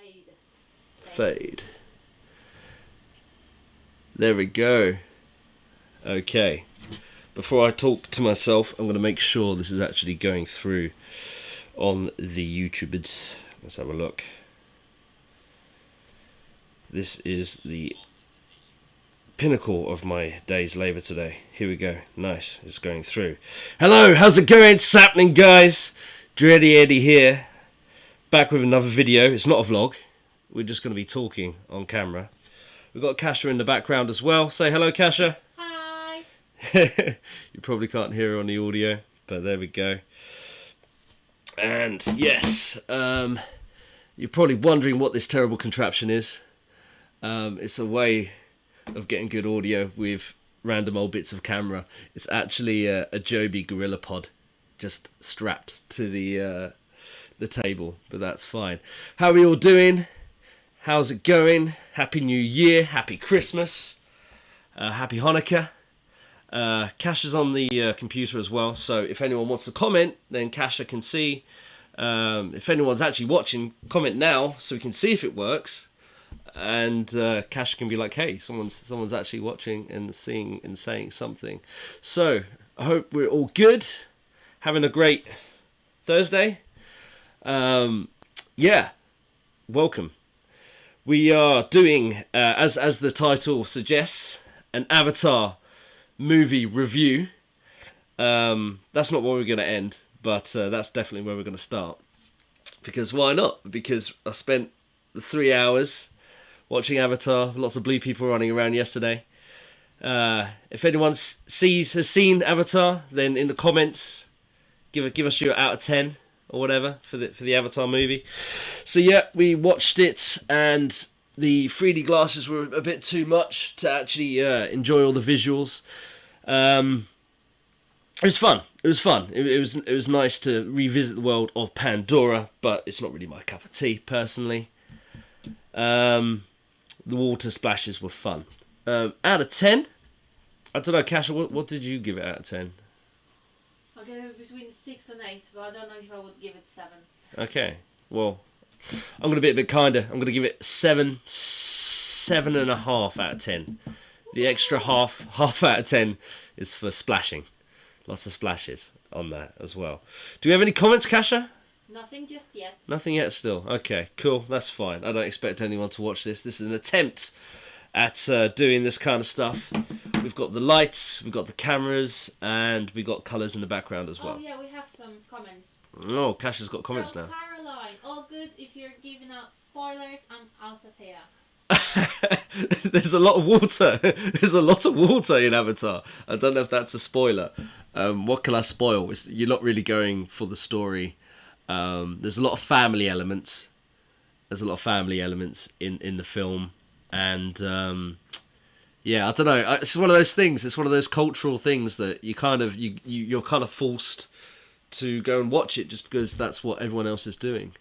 Fade. Fade. There we go. Okay. Before I talk to myself, I'm going to make sure this is actually going through on the YouTubers. Let's have a look. This is the pinnacle of my day's labour today. Here we go. Nice. It's going through. Hello, how's it going? It's happening, guys. Dready Eddie here. Back with another video. It's not a vlog. We're just going to be talking on camera. We've got Kasha in the background as well. Say hello, Kasha. Hi. You probably can't hear her on the audio, but there we go. And yes, you're probably wondering what this terrible contraption is. It's a way of getting good audio with random old bits of camera. It's actually a Joby GorillaPod just strapped to the table, but that's fine. How are we all doing? How's it going? Happy New Year, Happy Christmas, Happy Hanukkah. Kasha's on the computer as well, so if anyone wants to comment, then Kasha can see. If anyone's actually watching, comment now so we can see if it works. And Kasha can be like, hey, someone's actually watching and seeing and saying something. So I hope we're all good, having a great Thursday. Yeah, welcome. We are doing, as the title suggests, an Avatar movie review. That's not where we're going to end, but that's definitely where we're going to start. Because why not? Because I spent the 3 hours watching Avatar. Lots of blue people running around yesterday. If anyone has seen Avatar, then in the comments, give us your out of 10 or whatever for the Avatar movie. So yeah, we watched it, and the 3D glasses were a bit too much to actually enjoy all the visuals. It was fun. It was fun. It was nice to revisit the world of Pandora, but it's not really my cup of tea personally. The water splashes were fun. Out of 10, I don't know, Kasha, what did you give it out of 10? I'll give it between 6 and 8, but I don't know if I would give it 7. Okay, well, I'm going to be a bit kinder. I'm going to give it 7.5 out of 10. The extra half out of 10 is for splashing. Lots of splashes on that as well. Do we have any comments, Kasha? Nothing just yet. Nothing yet still. Okay, cool. That's fine. I don't expect anyone to watch this. This is an attempt at doing this kind of stuff. We've got the lights, we've got the cameras, and we've got colours in the background as well. Oh yeah, we have some comments. Oh, Kasha's got comments From now. Caroline, all good. If you're giving out spoilers, I'm out of here. There's a lot of water. There's a lot of water in Avatar. I don't know if that's a spoiler. What can I spoil? You're not really going for the story. There's a lot of family elements. There's a lot of family elements in the film, and yeah, I don't know. It's one of those things. It's one of those cultural things that you're kind of forced to go and watch it just because that's what everyone else is doing.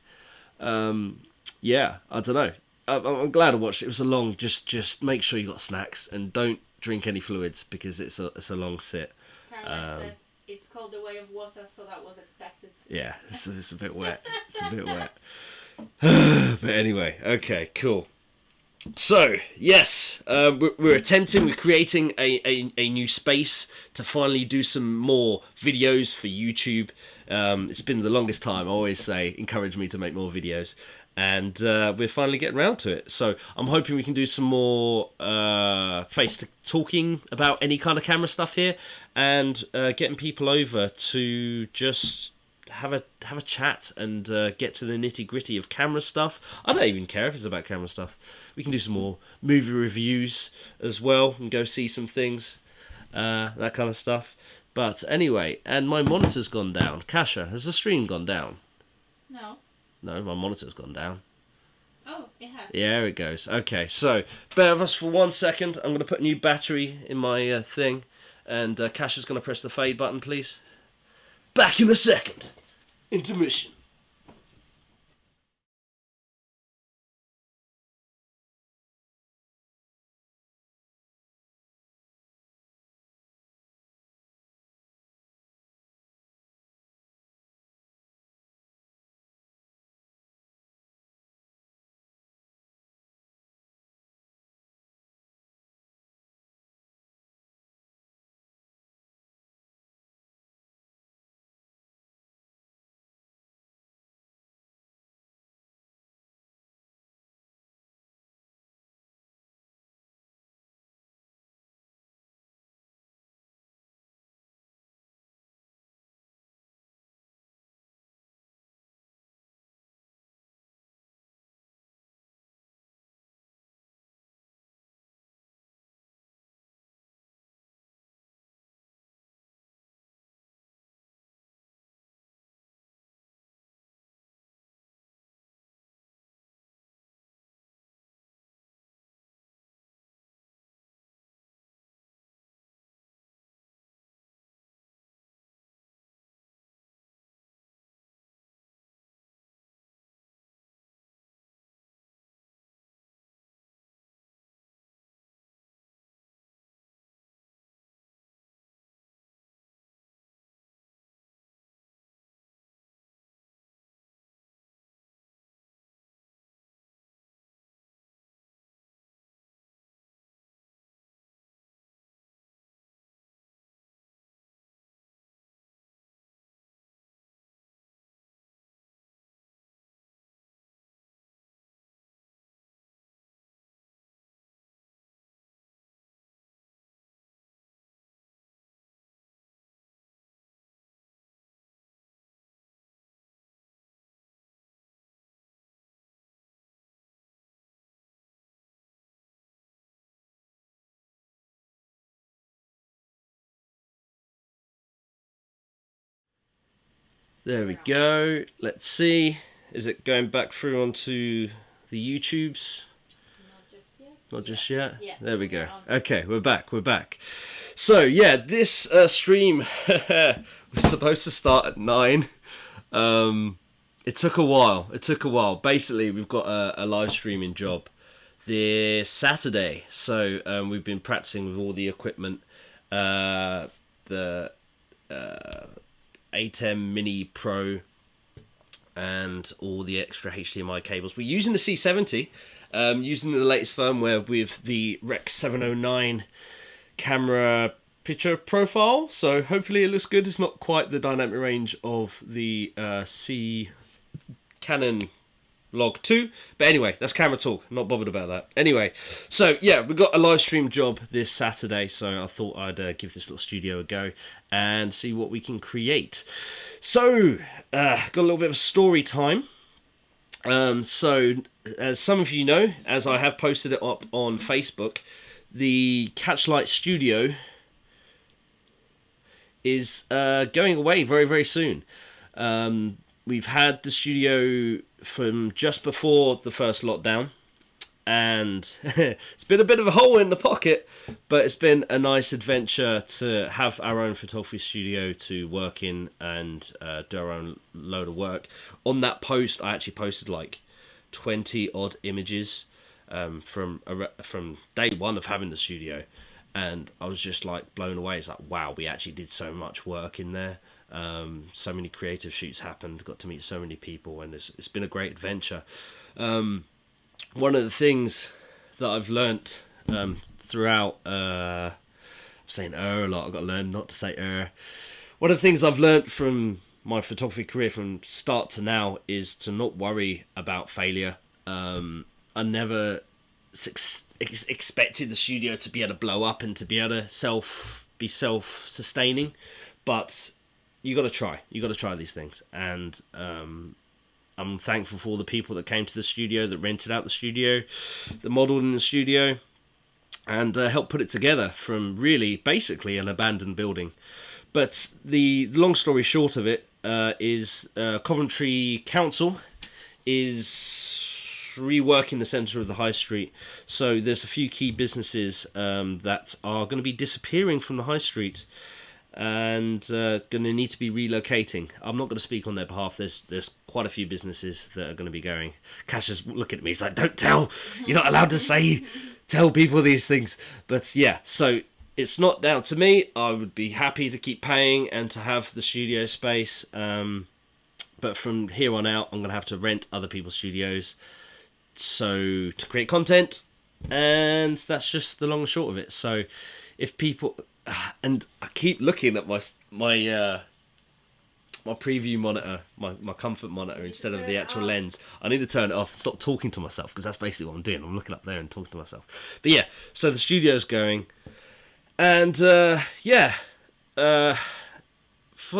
Yeah, I don't know. I'm glad I watched it. It was a long. Just make sure you got snacks and don't drink any fluids because it's a long sit. Caroline says it's called The Way of Water, so that was expected. Yeah, it's a bit wet. It's a bit wet. But anyway, okay, cool. So yes, we're creating a new space to finally do some more videos for YouTube. It's been the longest time. I always say, encourage me to make more videos. And we're finally getting around to it. So I'm hoping we can do some more talking about any kind of camera stuff here, and getting people over to just have a chat and get to the nitty gritty of camera stuff. I don't even care if it's about camera stuff. We can do some more movie reviews as well and go see some things, that kind of stuff. But anyway, and my monitor's gone down. Kasha, has the stream gone down? No. No, my monitor's gone down. Oh, it has. Yeah, there it goes. Okay, so bear with us for 1 second. I'm going to put a new battery in my thing, and Kasha's going to press the fade button, please. Back in a second. Intermission. There we go. Let's see. Is it going back through onto the YouTubes? Not just yet. Not just yet? Yeah. There we go. Yeah. Okay, we're back. So, yeah, this stream was supposed to start at 9. It took a while. Basically, we've got a live streaming job this Saturday. So, we've been practicing with all the equipment. The ATEM Mini Pro and all the extra HDMI cables. We're using the C70, using the latest firmware with the Rec 709 camera picture profile, so hopefully it looks good. It's not quite the dynamic range of the Canon Log 2, but anyway, that's camera talk, not bothered about that. Anyway, so yeah, we've got a live stream job this Saturday, so I thought I'd give this little studio a go and see what we can create. So, got a little bit of story time. So, as some of you know, as I have posted it up on Facebook, the Catchlight Studio is going away very, very soon. We've had the studio from just before the first lockdown, and it's been a bit of a hole in the pocket, but it's been a nice adventure to have our own photography studio to work in and do our own load of work. On that post, I actually posted like 20 odd images from day one of having the studio, and I was just like blown away. It's like, wow, we actually did so much work in there. So many creative shoots happened, got to meet so many people, and it's been a great adventure. One of the things that I've learnt throughout, I'm saying a lot, I've got to learn not to say One of the things I've learnt from my photography career from start to now is to not worry about failure. I never expected the studio to be able to blow up and to be able to be self-sustaining, but you got to try these things, and I'm thankful for all the people that came to the studio, that rented out the studio, that modelled in the studio, and helped put it together from really basically an abandoned building. But the long story short of it is Coventry Council is reworking the centre of the high street, so there's a few key businesses that are going to be disappearing from the high street and going to need to be relocating. I'm not going to speak on their behalf. There's quite a few businesses that are going to be going. Cash is looking at me. He's like, "Don't tell. You're not allowed to tell people these things." But yeah, so it's not down to me. I would be happy to keep paying and to have the studio space. But from here on out, I'm going to have to rent other people's studios so to create content, and that's just the long and short of it. So if people, and I keep looking at my preview monitor, my comfort monitor, instead of the actual lens. I need to turn it off and stop talking to myself, because that's basically what I'm doing. I'm looking up there and talking to myself. But yeah, so the studio's going, and for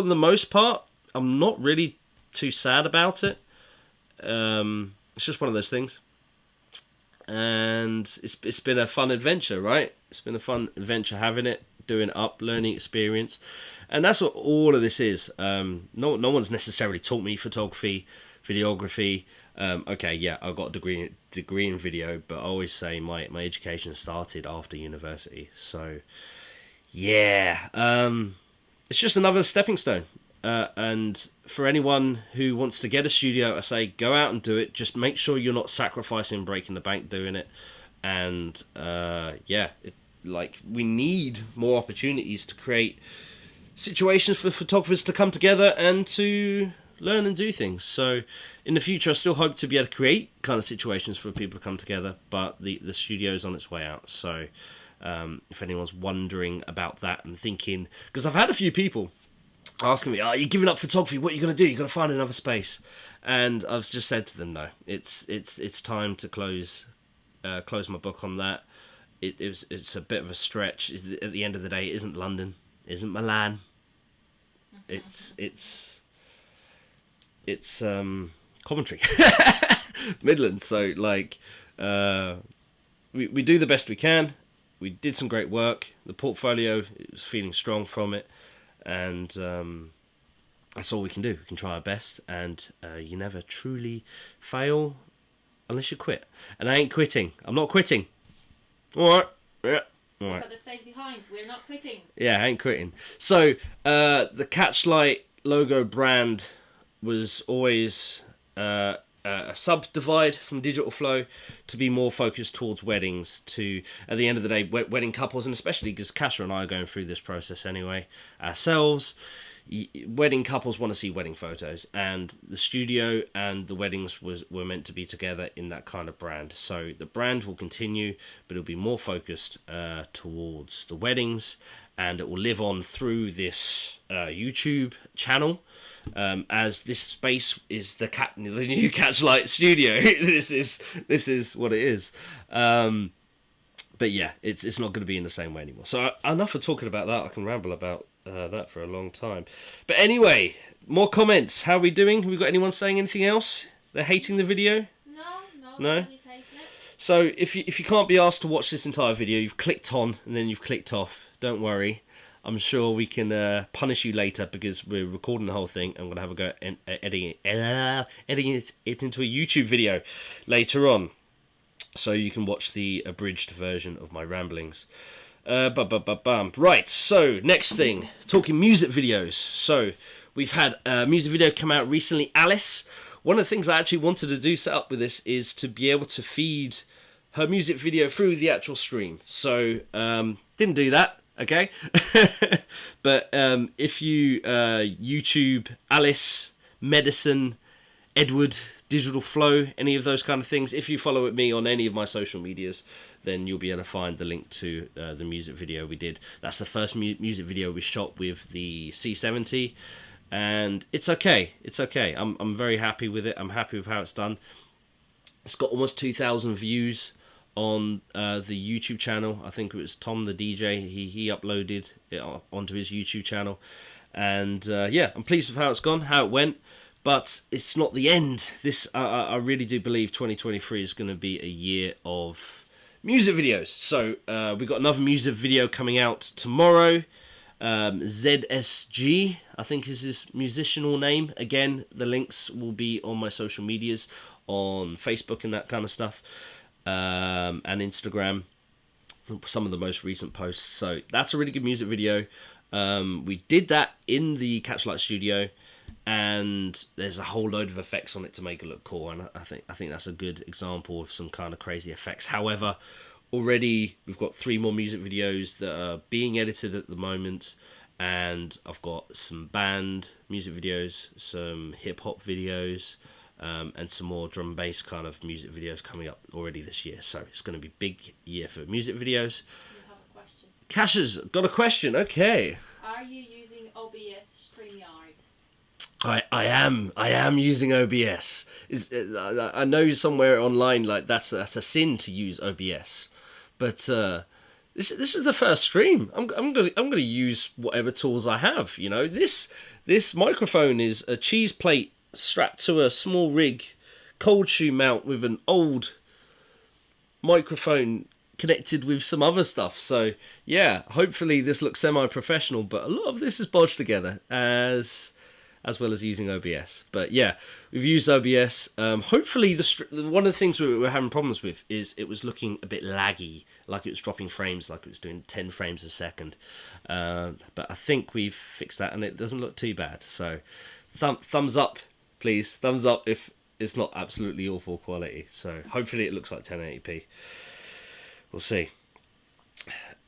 the most part, I'm not really too sad about it. It's just one of those things, and it's been a fun adventure, right? It's been a fun adventure having it, doing it up, learning experience, and that's what all of this is. No one's necessarily taught me photography, videography. Okay, yeah, I got a degree in video, but I always say my education started after university. So yeah, it's just another stepping stone. And for anyone who wants to get a studio, I say go out and do it. Just make sure you're not sacrificing breaking the bank doing it. And we need more opportunities to create situations for photographers to come together and to learn and do things. So in the future, I still hope to be able to create kind of situations for people to come together, but the studio is on its way out. So if anyone's wondering about that and thinking, because I've had a few people asking me, "Are you giving up photography? What are you going to do? You've got to find another space." And I've just said to them, no, it's time to close my book on that. It's a bit of a stretch. At the end of the day, it isn't London, it isn't Milan. It's Coventry, Midlands. So we do the best we can. We did some great work. The portfolio was feeling strong from it. And that's all we can do. We can try our best, and you never truly fail unless you quit. And I ain't quitting. I'm not quitting. All right. Yeah. All right. Put the space behind. We're not quitting. Yeah, I ain't quitting. So the Catchlight logo brand was always a subdivide from Digital Flow to be more focused towards weddings. To at the end of the day, wedding couples, and especially because Kasha and I are going through this process anyway ourselves. Wedding couples want to see wedding photos, and the studio and the weddings were meant to be together in that kind of brand. So the brand will continue, but it'll be more focused towards the weddings, and it will live on through this YouTube channel. As this space is the new Catchlight studio. this is what it is. But yeah, it's not going to be in the same way anymore. So enough of talking about that. I can ramble about that for a long time. But anyway, more comments. How are we doing? Have we got anyone saying anything else? They're hating the video? No. Nobody's hating it. So if you can't be asked to watch this entire video, you've clicked on and then you've clicked off. Don't worry. I'm sure we can punish you later because we're recording the whole thing. I'm going to have a go at editing it into a YouTube video later on, so you can watch the abridged version of my ramblings. Right, so next thing, talking music videos. So we've had a music video come out recently, Alice. One of the things I actually wanted to do set up with this is to be able to feed her music video through the actual stream. So didn't do that. Okay, but if you YouTube Alice, Medicine, Edward, Digital Flow, any of those kind of things, if you follow me on any of my social medias, then you'll be able to find the link to the music video we did. That's the first music video we shot with the C70, and it's okay. It's okay. I'm very happy with it. I'm happy with how it's done. It's got almost 2,000 views on the YouTube channel. I think it was Tom the DJ. He uploaded it onto his YouTube channel, and yeah, I'm pleased with how it's gone, how it went. But it's not the end. This I really do believe 2023 is going to be a year of music videos. So we've got another music video coming out tomorrow. ZSG, I think is his musicianal name. Again, the links will be on my social medias, on Facebook and that kind of stuff. And Instagram, some of the most recent posts. So that's a really good music video. We did that in the Catchlight studio, and there's a whole load of effects on it to make it look cool, and I think that's a good example of some kind of crazy effects. However, already we've got 3 more music videos that are being edited at the moment, and I've got some band music videos, some hip-hop videos, and some more drum and bass kind of music videos coming up already this year. So it's going to be a big year for music videos. You have a question. Cash's got a question. Okay. Are you using OBS StreamYard? I am using OBS. I know somewhere online like that's a sin to use OBS, but this is the first stream. I'm gonna use whatever tools I have. You know, this microphone is a cheese plate strapped to a small rig, cold shoe mount with an old microphone connected with some other stuff. So yeah, hopefully this looks semi-professional, but a lot of this is bodged together as well as using OBS. But yeah, we've used OBS. Hopefully one of the things we were having problems with is it was looking a bit laggy, like it was dropping frames, like it was doing 10 frames a second. But I think we've fixed that, and it doesn't look too bad. So thumbs up, please. Thumbs up if it's not absolutely awful quality. So hopefully it looks like 1080p. We'll see.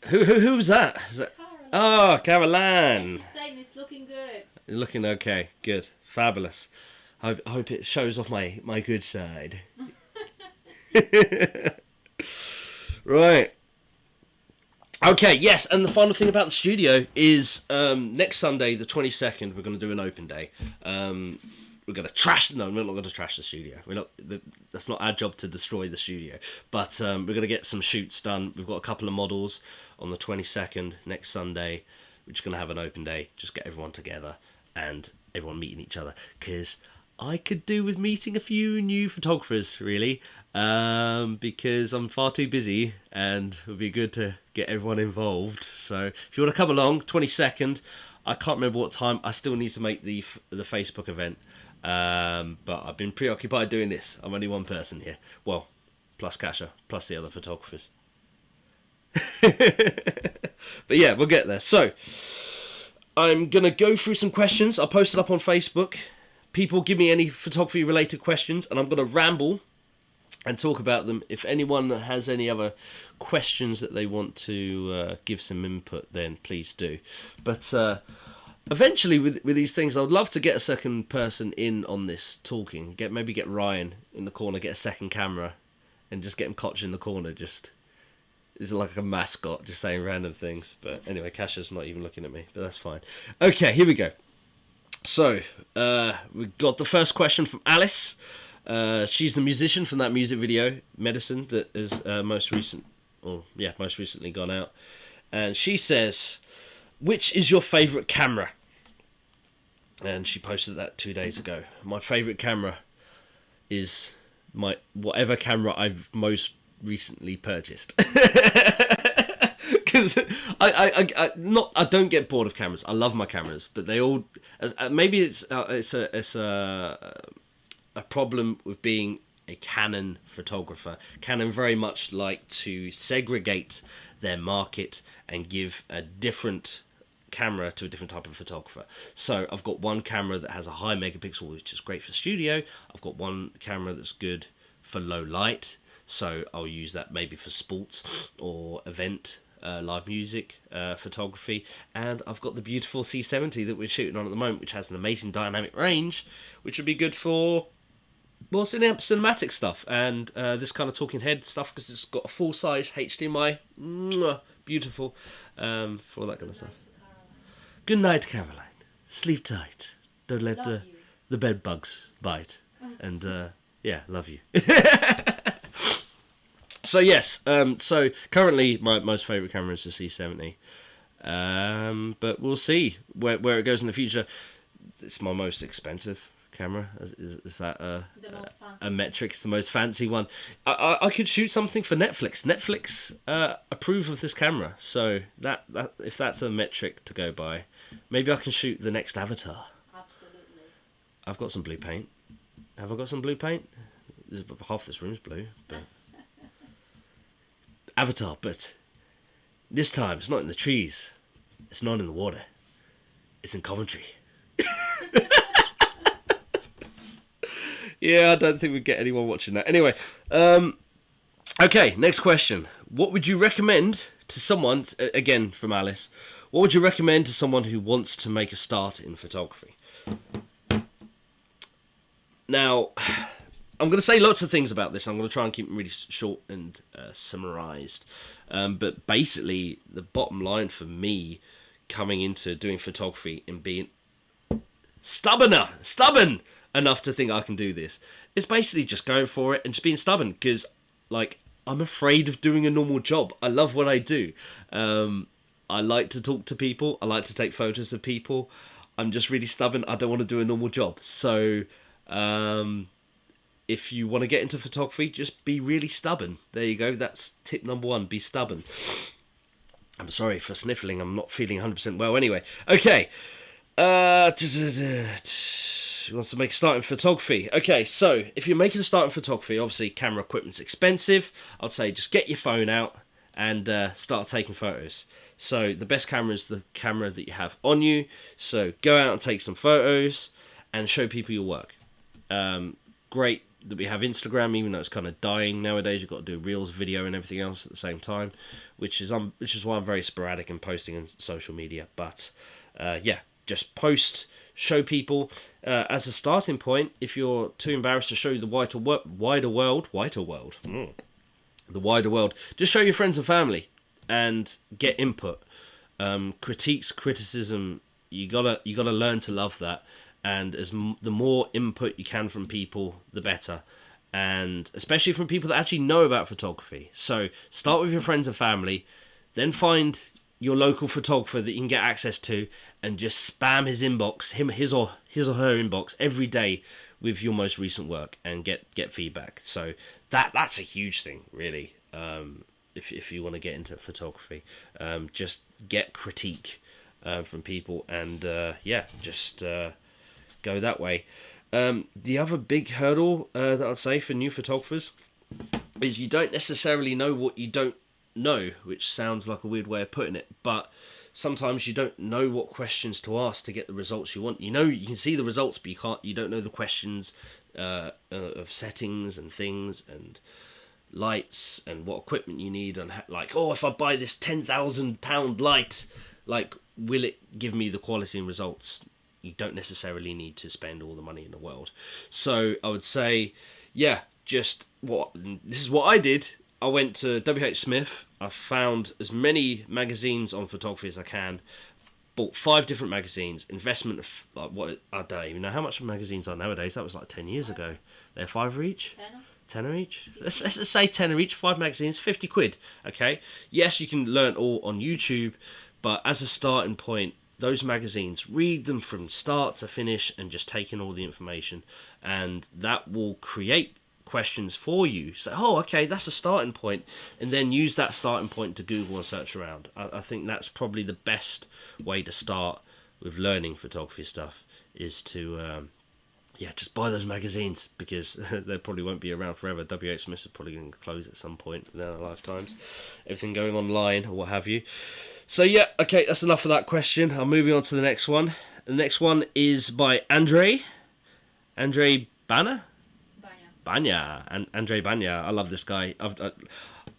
Who was that? Is that? Caroline. Oh, Caroline. She's saying it's looking good. You're looking okay. Good. Fabulous. I hope it shows off my good side. Right. Okay, yes, and the final thing about the studio is next Sunday, the 22nd, we're going to do an open day. We're going to trash... No, we're not going to trash the studio. That's not our job to destroy the studio. But we're going to get some shoots done. We've got a couple of models on the 22nd, next Sunday. We're just going to have an open day, just get everyone together and everyone meeting each other. Because I could do with meeting a few new photographers, really. Because I'm far too busy, and it would be good to get everyone involved. So if you want to come along, 22nd, I can't remember what time. I still need to make the Facebook event, but I've been preoccupied doing this. I'm only one person here. Well, plus Kasha, plus the other photographers. But yeah, we'll get there. So I'm gonna go through some questions. I'll post it up on Facebook. People give me any photography related questions, and I'm gonna ramble and talk about them. If anyone has any other questions that they want to give some input, then please do. But eventually with these things, I would love to get a second person in on this talking. Maybe get Ryan in the corner, get a second camera, and just get him cotch in the corner. Just is like a mascot, just saying random things. But anyway, Kasha's not even looking at me, but that's fine. Okay, here we go. So we got the first question from Alice. She's the musician from that music video, Medicine, that is most recently gone out. And she says, which is your favourite camera? And she posted that 2 days ago. My favourite camera is my whatever camera I've most recently purchased. Because I don't get bored of cameras. I love my cameras, but they all maybe it's a problem with being a Canon photographer. Canon very much like to segregate their market and give a different camera to a different type of photographer. So I've got one camera that has a high megapixel, which is great for studio. I've got one camera that's good for low light, so I'll use that maybe for sports or event live music photography. And I've got the beautiful C70 that we're shooting on at the moment, which has an amazing dynamic range, which would be good for more cinematic stuff and this kind of talking head stuff, because it's got a full-size HDMI. Beautiful for all that kind of stuff. Good night, Caroline. Sleep tight. Don't let the bed bugs bite. And yeah, love you. So yes, so currently my most favourite camera is the C70. But we'll see where it goes in the future. It's my most expensive camera. Is that a metric? It's the most fancy one. I could shoot something for Netflix. Netflix approve of this camera, so that if that's a metric to go by, maybe I can shoot the next Avatar. Absolutely. I've got some blue paint. Have I got some blue paint? Half this room's blue, but Avatar. But this time it's not in the trees. It's not in the water. It's in Coventry. Yeah, I don't think we'd get anyone watching that. Anyway, okay, next question. What would you recommend to someone, again from Alice, what would you recommend to someone who wants to make a start in photography? Now, I'm going to say lots of things about this. I'm going to try and keep it really short and summarised. But basically, the bottom line for me coming into doing photography and being stubborn enough to think I can do this, it's basically just going for it and just being stubborn, because like I'm afraid of doing a normal job. I love what I do. I like to talk to people. I like to take photos of people. I'm just really stubborn. I don't want to do a normal job. So if you want to get into photography, just be really stubborn. There you go. That's tip number one. Be stubborn. I'm sorry for sniffling. I'm not feeling 100% well anyway. Okay. Who wants to make a start in photography? Okay, so if you're making a start in photography, obviously camera equipment's expensive. I'd say just get your phone out and start taking photos. So the best camera is the camera that you have on you. So go out and take some photos and show people your work. Great that we have Instagram, even though it's kind of dying nowadays. You've got to do Reels, video, and everything else at the same time, which is why I'm very sporadic in posting on social media. But yeah, just post, show people. As a starting point, if you're too embarrassed to show the wider world, just show your friends and family and get input. Critiques, criticism, you gotta learn to love that. And the more input you can from people, the better. And especially from people that actually know about photography. So start with your friends and family, then find your local photographer that you can get access to, and just spam his inbox, his or her inbox every day with your most recent work and get feedback. So that's a huge thing, really. If you want to get into photography, just get critique. from people, and yeah, just go that way. The other big hurdle that I'd say for new photographers is you don't necessarily know what you don't know, which sounds like a weird way of putting it, but sometimes you don't know what questions to ask to get the results you want. You know, you can see the results, but you don't know the questions of settings and things and lights and what equipment you need, and like, oh, if I buy this £10,000 light, like, will it give me the quality and results? You don't necessarily need to spend all the money in the world. So I would say, yeah, this is what I did. I went to WH Smith. I found as many magazines on photography as I can. Bought 5 different magazines. Investment of like, I don't even know how much magazines are nowadays. That was like 10 years ago. They're £5 each. Tenner each. Let's say tenner each. 5 magazines, 50 quid. Okay. Yes, you can learn all on YouTube, but as a starting point, those magazines, read them from start to finish and just take in all the information, and that will create questions for you. So, oh, okay, that's a starting point, and then use that starting point to Google and search around. I think that's probably the best way to start with learning photography stuff, is to just buy those magazines, because they probably won't be around forever. WH Smith is probably going to close at some point in their lifetimes, everything going online or what have you. So yeah, okay, that's enough of that question. I'm moving on to the next one. The next one is by Andre Banya, and Andre Banya. I love this guy.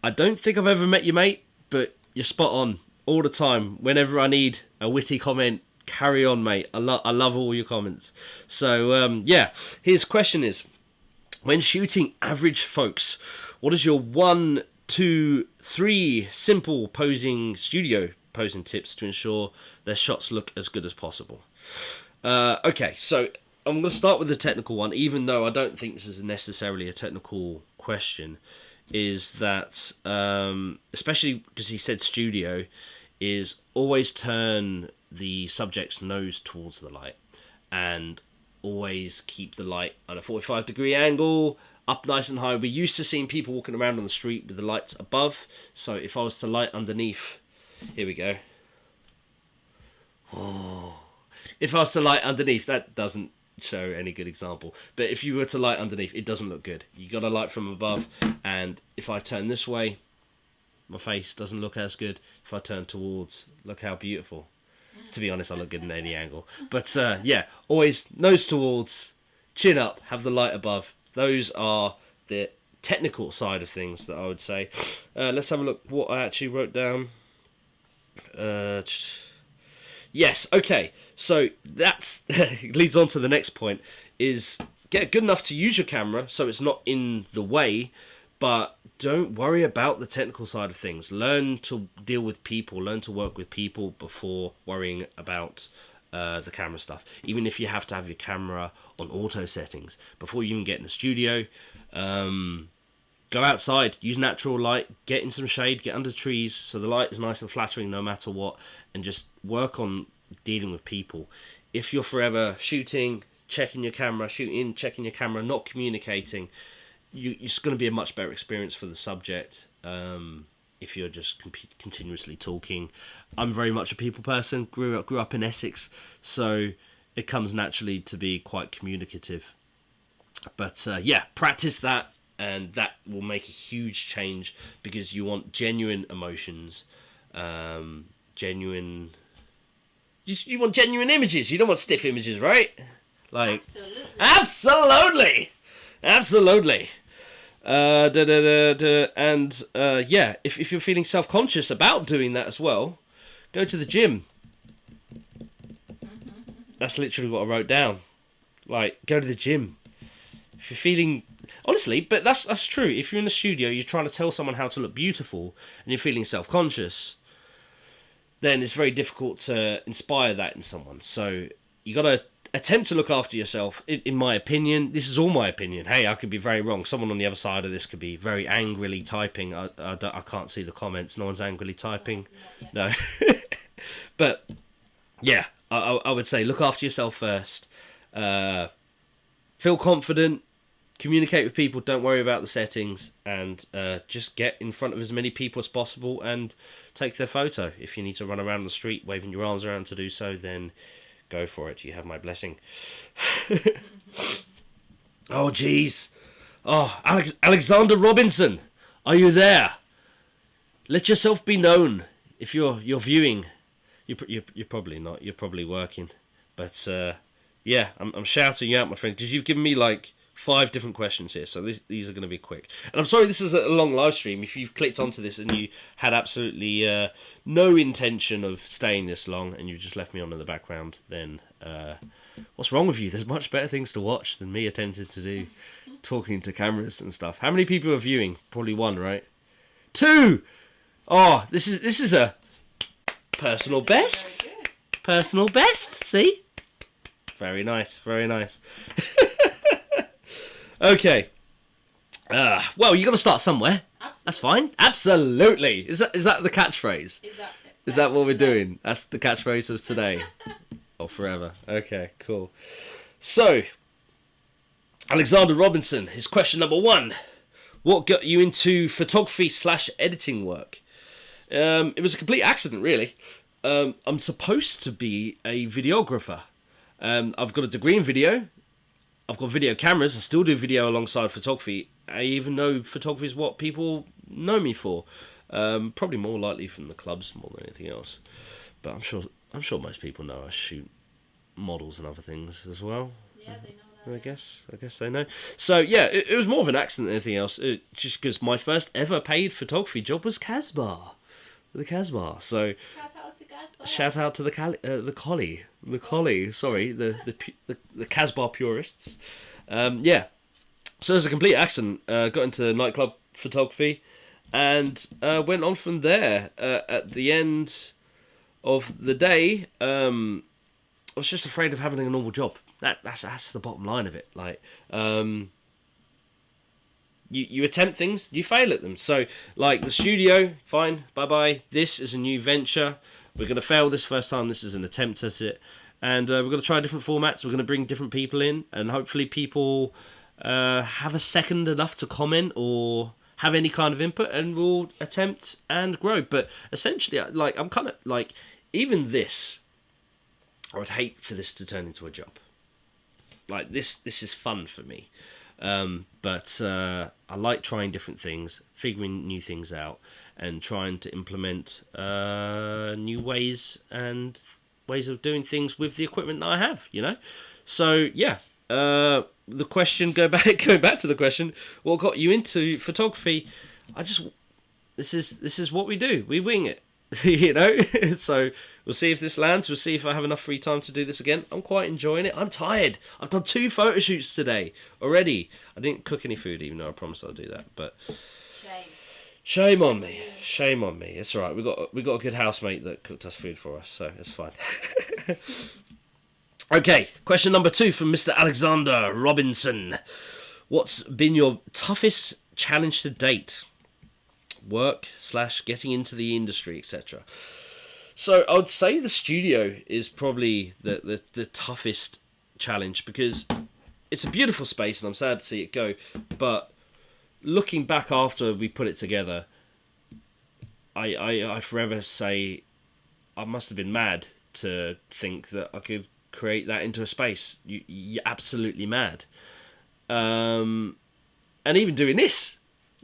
I don't think I've ever met you, mate, but you're spot on all the time. Whenever I need a witty comment, carry on, mate. I love all your comments. So yeah, his question is: when shooting average folks, what is your 1, 2, 3 simple studio posing tips to ensure their shots look as good as possible? Okay, so I'm going to start with the technical one, even though I don't think this is necessarily a technical question, is that, especially because he said studio, is always turn the subject's nose towards the light, and always keep the light at a 45-degree angle, up nice and high. We're used to seeing people walking around on the street with the lights above, so if I was to light underneath, here we go. Oh. If I was to light underneath, that doesn't show any good example, but if you were to light underneath, it doesn't look good. You got to light from above, and if I turn this way, my face doesn't look as good. If I turn towards, look how beautiful. To be honest, I look good in any angle. But yeah, always nose towards, chin up, have the light above. Those are the technical side of things that I would say. Let's have a look what I actually wrote down. Yes, okay. So that's leads on to the next point, is get good enough to use your camera so it's not in the way, but don't worry about the technical side of things. Learn to deal with people, learn to work with people before worrying about the camera stuff. Even if you have to have your camera on auto settings, before you even get in the studio, go outside, use natural light, get in some shade, get under trees so the light is nice and flattering no matter what, and just work on dealing with people. If you're forever shooting, checking your camera, not communicating, it's going to be a much better experience for the subject if you're just continuously talking. I'm very much a people person, grew up in Essex, so it comes naturally to be quite communicative. But yeah, practice that, and that will make a huge change, because you want genuine emotions, you want genuine images. You don't want stiff images, right? Like, absolutely. And yeah, if you're feeling self-conscious about doing that as well, go to the gym. That's literally what I wrote down. Like, go to the gym. If you're feeling, honestly, but that's true. If you're in the studio, you're trying to tell someone how to look beautiful, and you're feeling self-conscious, then it's very difficult to inspire that in someone. So you got to attempt to look after yourself, in my opinion. This is all my opinion. Hey, I could be very wrong. Someone on the other side of this could be very angrily typing. I can't see the comments. No one's angrily typing. No. But yeah, I would say look after yourself first. Feel confident. communicate with people, don't worry about the settings, and just get in front of as many people as possible and take their photo. If you need to run around the street waving your arms around to do so, then go for it. You have my blessing. Oh, jeez. Oh, Alexander Robinson, are you there? Let yourself be known. If you're viewing, you're probably not. You're probably working. But yeah, I'm shouting you out, my friend, because you've given me like 5 different questions here, so these are going to be quick. And I'm sorry this is a long live stream. If you've clicked onto this and you had absolutely no intention of staying this long and you just left me on in the background, then what's wrong with you? There's much better things to watch than me attempting to do talking to cameras and stuff. How many people are viewing? Probably 1, right? 2! Oh, this is a personal best. Very good. Personal best, see? Very nice, very nice. Okay. Well, you got to start somewhere. Absolutely. That's fine. Absolutely. Is that the catchphrase? Is that what we're doing? That's the catchphrase of today. Or forever. Okay, cool. So, Alexander Robinson, his question number 1. What got you into photography/editing work? It was a complete accident, really. I'm supposed to be a videographer. I've got a degree in video. I've got video cameras. I still do video alongside photography. I even know photography is what people know me for. Probably more likely from the clubs more than anything else. But I'm sure most people know I shoot models and other things as well. Yeah, they know that. I guess they know. So yeah, it was more of an accident than anything else. Just because my first ever paid photography job was Casbah, the Casbah. So Shout out to Casbah. shout out to the collie. Sorry, the Casbah purists. Yeah. So it was a complete accident. Got into nightclub photography, and went on from there. At the end of the day, I was just afraid of having a normal job. That's the bottom line of it. Like, you attempt things, you fail at them. So, like the studio, fine, bye-bye. This is a new venture. We're going to fail this first time. This is an attempt at it. And we're going to try different formats. We're going to bring different people in. And hopefully people have a second enough to comment or have any kind of input. And we'll attempt and grow. But essentially, like, I'm kind of like, even this, I would hate for this to turn into a job. Like, this is fun for me. But I like trying different things, figuring new things out, and trying to implement new ways of doing things with the equipment that I have, you know? So, yeah. The question, go back to the question, what got you into photography? This is what we do. We wing it. You know, so we'll see if this lands. We'll see if I have enough free time to do this again. I'm quite enjoying it. I'm tired. I've done 2 photo shoots today already. I didn't cook any food, even though I promised I'll do that. But shame on me. Shame on me. It's all right. We got a good housemate that cooked us food for us, so it's fine. Okay, question number 2 from Mr. Alexander Robinson. What's been your toughest challenge to date? Work / getting into the industry, etc. So I would say the studio is probably the toughest challenge, because it's a beautiful space and I'm sad to see it go. But looking back after we put it together, I forever say I must have been mad to think that I could create that into a space. You're absolutely mad. And even doing this,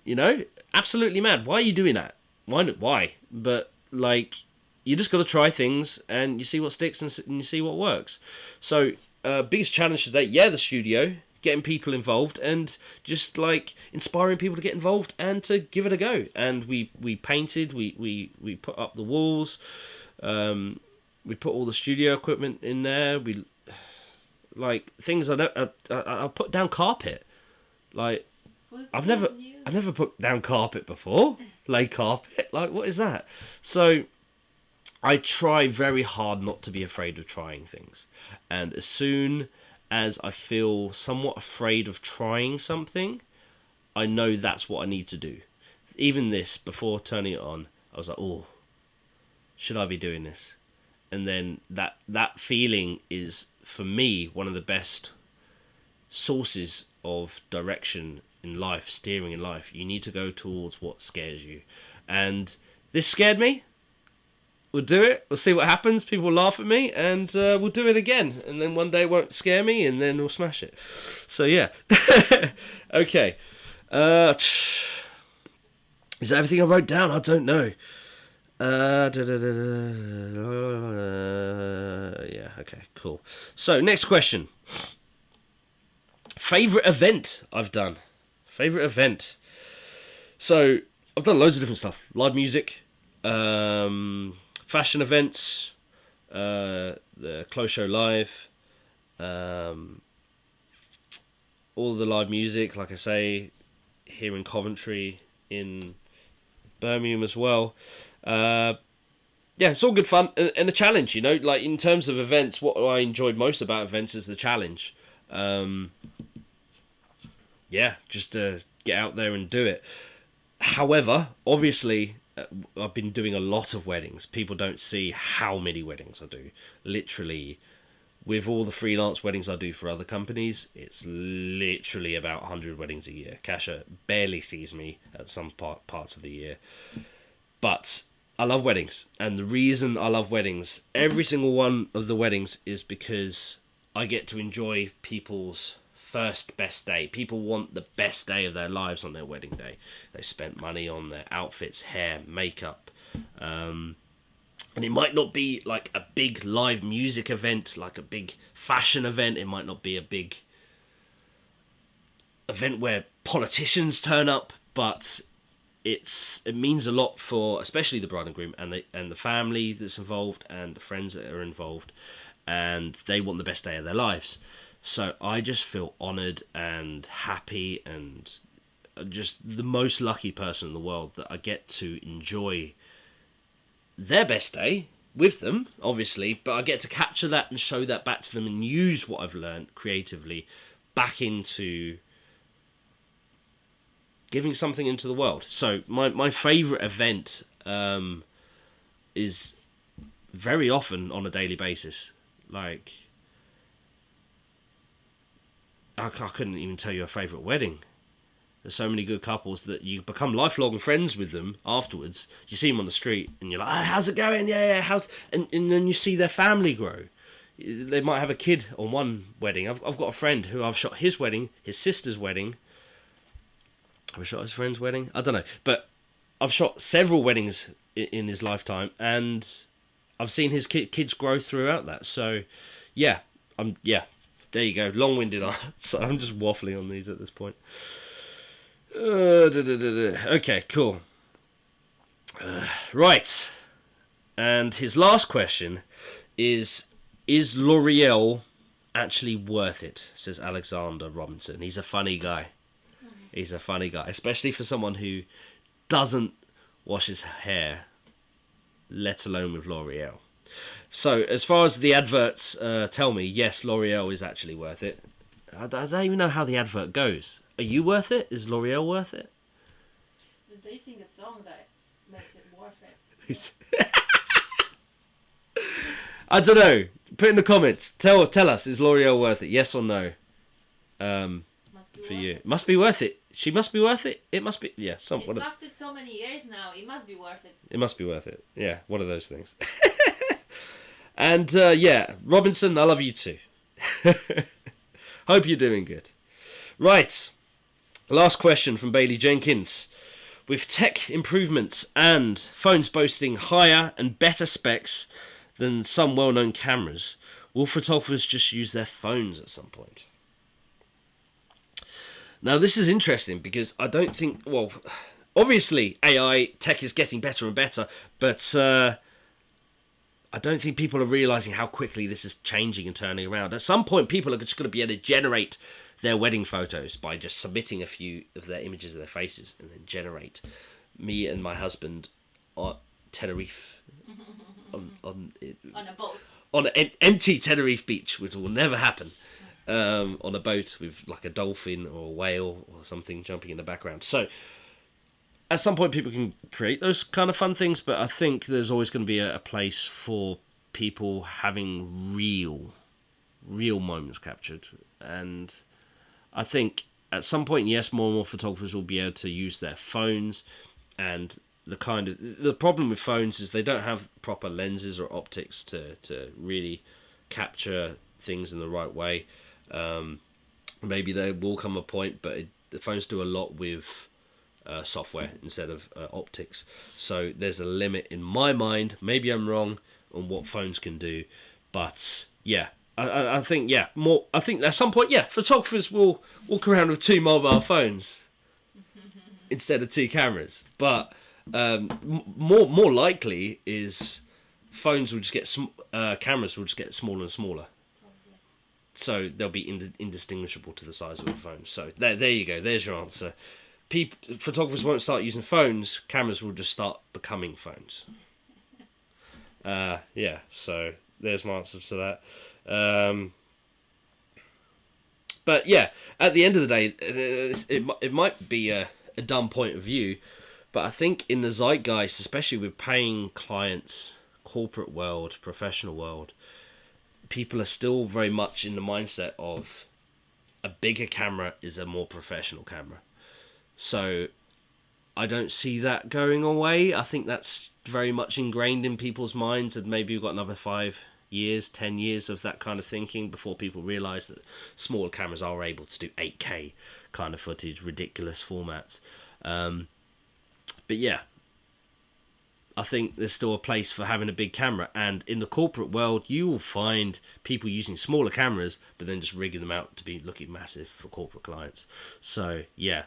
you know, absolutely mad. Why are you doing that? Why? But, like, you just got to try things and you see what sticks and you see what works. So, biggest challenge today, the studio, getting people involved and just, like, inspiring people to get involved and to give it a go. And we painted, we put up the walls, we put all the studio equipment in there. We, like, things I'll put down carpet. Like, I've never put down carpet before. Lay carpet, like, what is that? So I try very hard not to be afraid of trying things. And as soon as I feel somewhat afraid of trying something, I know that's what I need to do. Even this, before turning it on, I was like, oh, should I be doing this? And then that feeling is, for me, one of the best sources of direction in life, steering in life, you need to go towards what scares you. And this scared me. We'll do it. We'll see what happens. People will laugh at me, and we'll do it again. And then one day it won't scare me, and then we'll smash it. So yeah. Okay. Is that everything I wrote down? I don't know. Yeah. Okay. Cool. So next question. Favorite event I've done. Favorite event. So I've done loads of different stuff. Live music. Fashion events, the Close Show Live, all the live music, like I say, here in Coventry, in Birmingham as well. Yeah, it's all good fun and a challenge, you know, like in terms of events, what I enjoyed most about events is the challenge. Yeah, just to get out there and do it. However, obviously, I've been doing a lot of weddings. People don't see how many weddings I do. Literally, with all the freelance weddings I do for other companies, it's literally about 100 weddings a year. Kasha barely sees me at some parts of the year. But I love weddings. And the reason I love weddings, every single one of the weddings, is because I get to enjoy people's first best day. People want the best day of their lives on their wedding day. They've spent money on their outfits, hair, makeup, and it might not be like a big live music event, like a big fashion event. It might not be a big event where politicians turn up, but it means a lot for especially the bride and groom and the family that's involved and the friends that are involved, and they want the best day of their lives. So I just feel honoured and happy and just the most lucky person in the world that I get to enjoy their best day with them, obviously, but I get to capture that and show that back to them and use what I've learned creatively back into giving something into the world. So my favourite event is very often on a daily basis. Like, I couldn't even tell you a favourite wedding. There's so many good couples that you become lifelong friends with them afterwards. You see them on the street and you're like, oh, how's it going? Yeah, how's... And then you see their family grow. They might have a kid on one wedding. I've got a friend who I've shot his wedding, his sister's wedding. Have I shot his friend's wedding? I don't know. But I've shot several weddings in his lifetime, and I've seen his kids grow throughout that. So, yeah. There you go, long-winded answer. I'm just waffling on these at this point. Okay, cool. Right. And his last question is L'Oreal actually worth it? Says Alexander Robinson. He's a funny guy. He's a funny guy, especially for someone who doesn't wash his hair, let alone with L'Oreal. So, as far as the adverts tell me, yes, L'Oreal is actually worth it. I don't even know how the advert goes. Are you worth it? Is L'Oreal worth it? They sing a song that makes it worth it. I don't know. Put in the comments. Tell us, is L'Oreal worth it? Yes or no? For you. It must be worth it. She must be worth it. It must be. Yeah. It's lasted so many years now. It must be worth it. It must be worth it. Yeah. One of those things. And yeah, Robinson, I love you too. Hope you're doing good. Right. Last question from Bailey Jenkins. With tech improvements and phones boasting higher and better specs than some well-known cameras, will photographers just use their phones at some point? Now, this is interesting because I don't think... Well, obviously, AI tech is getting better and better, but I don't think people are realising how quickly this is changing and turning around. At some point, people are just going to be able to generate their wedding photos by just submitting a few of their images of their faces and then generate me and my husband on Tenerife on a boat. On an empty Tenerife beach, which will never happen. On a boat with like a dolphin or a whale or something jumping in the background. So at some point people can create those kind of fun things, but I think there's always going to be a place for people having real moments captured. And I think at some point, yes, more and more photographers will be able to use their phones, and the problem with phones is they don't have proper lenses or optics to really capture things in the right way. Maybe there will come a point, but the phones do a lot with software instead of optics. So there's a limit in my mind. Maybe I'm wrong on what phones can do, but yeah, I think more. I think at some point, photographers will walk around with 2 mobile phones instead of 2 cameras. But more likely is phones will just get cameras will just get smaller and smaller. So they'll be indistinguishable to the size of a phone. So there you go. There's your answer. Photographers won't start using phones. Cameras will just start becoming phones. So there's my answer to that. But yeah, at the end of the day, it might be a dumb point of view, but I think in the zeitgeist, especially with paying clients, corporate world, professional world, people are still very much in the mindset of a bigger camera is a more professional camera. So I don't see that going away. I think that's very much ingrained in people's minds, and maybe we've got another 5 years, 10 years of that kind of thinking before people realise that smaller cameras are able to do 8K kind of footage, ridiculous formats. But yeah, I think there's still a place for having a big camera, and in the corporate world you will find people using smaller cameras but then just rigging them out to be looking massive for corporate clients. So yeah,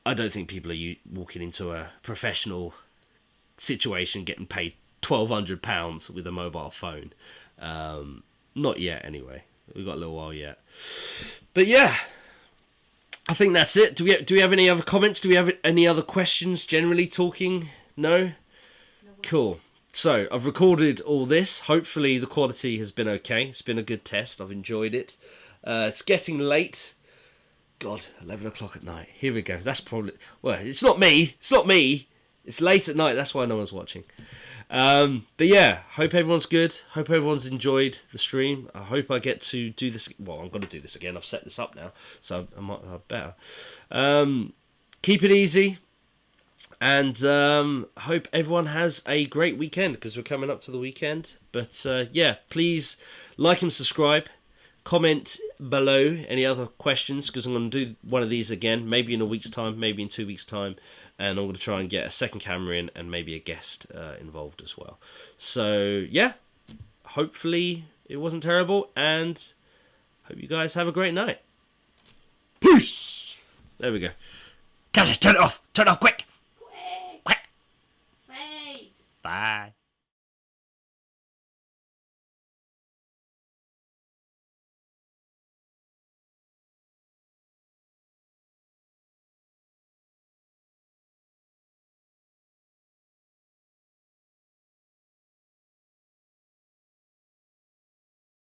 I don't think people are walking into a professional situation getting paid £1,200 with a mobile phone. Not yet anyway. We've got a little while yet. But yeah, I think that's it. Do we have any other comments? Do we have any other questions generally talking? No? Cool. So I've recorded all this. Hopefully the quality has been okay. It's been a good test. I've enjoyed it. It's getting late. God, 11 o'clock at night. Here we go. That's probably... Well, it's not me. It's not me. It's late at night. That's why no one's watching. But yeah, hope everyone's good. Hope everyone's enjoyed the stream. I hope I get to do this. Well, I'm going to do this again. I've set this up now, so I better. Keep it easy. And hope everyone has a great weekend, because we're coming up to the weekend. But yeah, please like and subscribe. Comment below any other questions, because I'm going to do one of these again, maybe in a week's time, maybe in 2 weeks' time. And I'm going to try and get a second camera in and maybe a guest involved as well. So yeah, hopefully it wasn't terrible, and hope you guys have a great night. Peace! There we go. Catch it, turn it off quick!